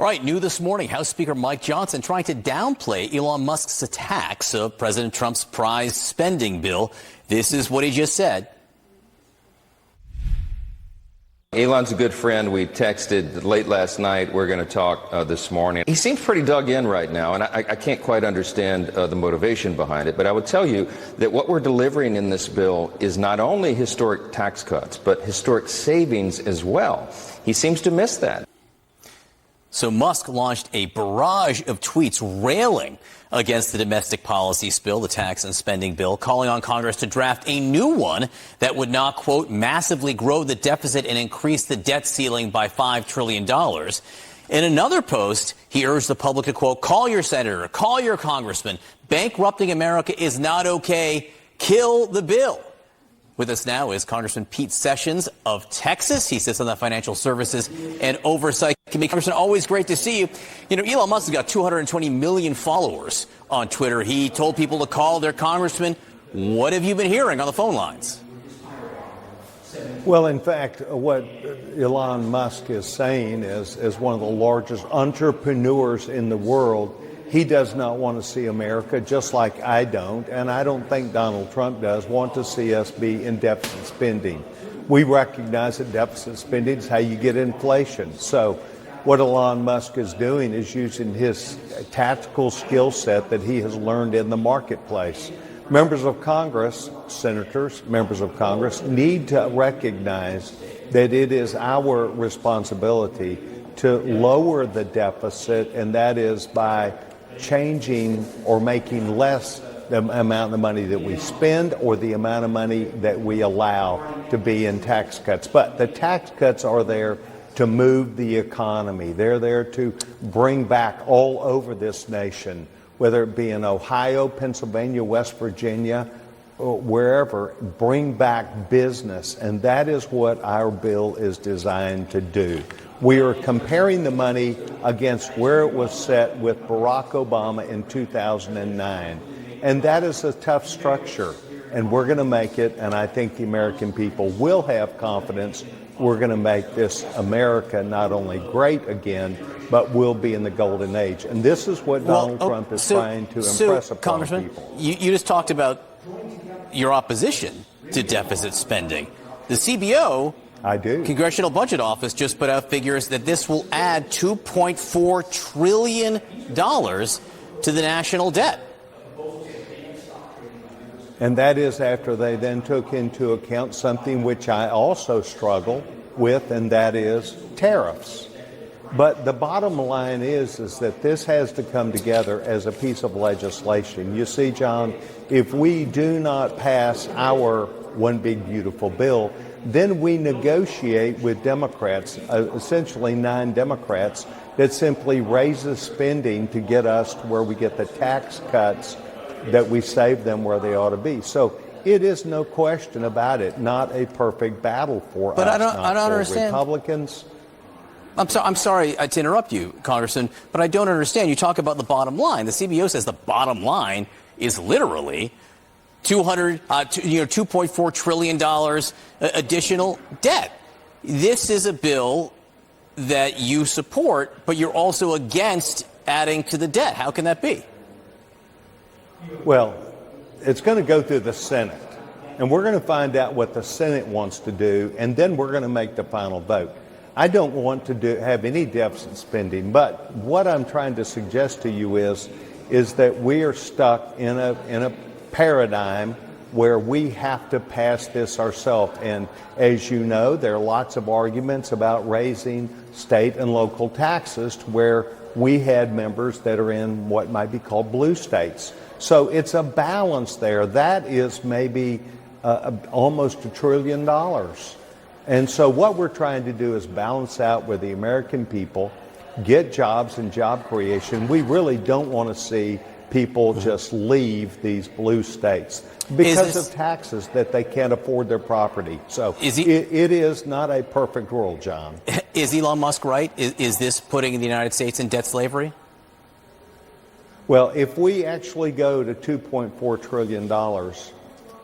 All right, new this morning, House Speaker Mike Johnson trying to downplay Elon Musk's attacks of President Trump's prize spending bill. This is what he just said. Elon's a good friend. We texted late last night. We're going to talk this morning. He seems pretty dug in right now, and I can't quite understand the motivation behind it. But I would tell you that what we're delivering in this bill is not only historic tax cuts, but historic savings as well. He seems to miss that. So Musk launched a barrage of tweets railing against the domestic policy spill, the tax and spending bill, calling on Congress to draft a new one that would not, quote, massively grow the deficit and increase the debt ceiling by $5 trillion. In another post, he urged the public to, quote, call your senator, call your congressman. Bankrupting America is not okay. Kill the bill. With us now is Congressman Pete Sessions of Texas. He sits on the Financial Services and Oversight Committee. Congressman, always great to see you. You know, Elon Musk has got 220 million followers on Twitter. He told people to call their congressman. What have you been hearing on the phone lines? Well, in fact, what Elon Musk is saying is, as one of the largest entrepreneurs in the world, he does not want to see America, just like I don't, and I don't think Donald Trump does, want to see us be in deficit spending. We recognize that deficit spending is how you get inflation. So what Elon Musk is doing is using his tactical skill set that he has learned in the marketplace. Members of Congress, senators, members of Congress, need to recognize that it is our responsibility to lower the deficit, and that is by changing or making less the amount of money that we spend or the amount of money that we allow to be in tax cuts. But the tax cuts are there to move the economy. They're there to bring back all over this nation, whether it be in Ohio, Pennsylvania, West Virginia, or wherever, bring back business. And that is what our bill is designed to do. We are comparing the money against where it was set with Barack Obama in 2009. And that is a tough structure. And we're going to make it, and I think the American people will have confidence. We're going to make this America not only great again, but will be in the golden age. And this is what Donald Trump is trying to impress upon Congressman, people. You just talked about your opposition to deficit spending. The CBO, I do. Congressional Budget Office, just put out figures that this will add $2.4 trillion to the national debt. And that is after they then took into account something which I also struggle with, and that is tariffs. But the bottom line is that this has to come together as a piece of legislation. You see, John, if we do not pass our one big beautiful bill, then we negotiate with Democrats, essentially 9 Democrats, that simply raises spending to get us to where we get the tax cuts that we save them where they ought to be. So it is no question about it, not a perfect battle for us. But I don't understand. Republicans. I'm sorry to interrupt you, Congressman, but I don't understand. You talk about the bottom line. The CBO says the bottom line is literally $2.4 trillion additional debt. This is a bill that you support, but you're also against adding to the debt. How can that be? Well, it's going to go through the Senate, and we're going to find out what the Senate wants to do, and then we're going to make the final vote. I don't want to have any deficit spending, but what I'm trying to suggest to you is that we are stuck in a paradigm where we have to pass this ourselves. And as you know, there are lots of arguments about raising state and local taxes to where we had members that are in what might be called blue states. So it's a balance there. That is maybe almost $1 trillion. And so what we're trying to do is balance out where the American people get jobs and job creation. We really don't want to see people just leave these blue states because of taxes that they can't afford their property. So it is not a perfect world, John. Is Elon Musk right? Is this putting the United States in debt slavery? Well, if we actually go to $2.4 trillion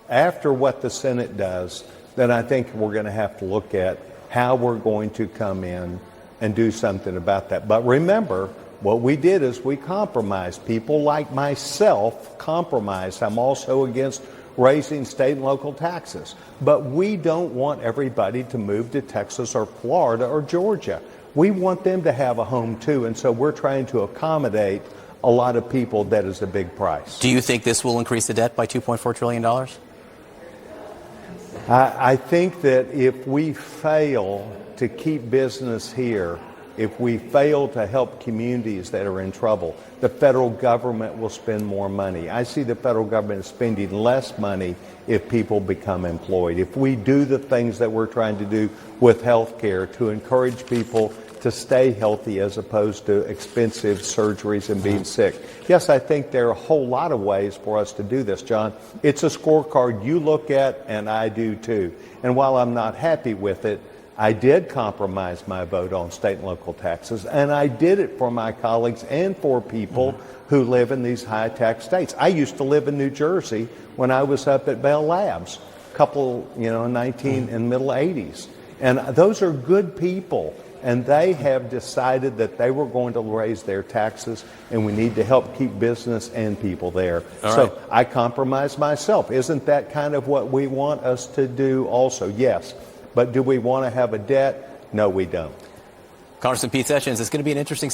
after what the Senate does, then I think we're going to have to look at how we're going to come in and do something about that. But remember, what we did is we compromised. People like myself compromised. I'm also against raising state and local taxes. But we don't want everybody to move to Texas or Florida or Georgia. We want them to have a home too, and so we're trying to accommodate a lot of people. That is a big price. Do you think this will increase the debt by $2.4 trillion? I think that if we fail to keep business here, if we fail to help communities that are in trouble, the federal government will spend more money. I see the federal government spending less money if people become employed. If we do the things that we're trying to do with health care to encourage people to stay healthy as opposed to expensive surgeries and being sick. Yes, I think there are a whole lot of ways for us to do this, John. It's a scorecard you look at, and I do too. And while I'm not happy with it, I did compromise my vote on state and local taxes, and I did it for my colleagues and for people who live in these high-tax states. I used to live in New Jersey when I was up at Bell Labs, couple, in middle 80s. And those are good people, and they have decided that they were going to raise their taxes, and we need to help keep business and people there. So I compromised myself. Isn't that kind of what we want us to do also? Yes. But do we want to have a debt? No, we don't. Congressman Pete Sessions, it's going to be an interesting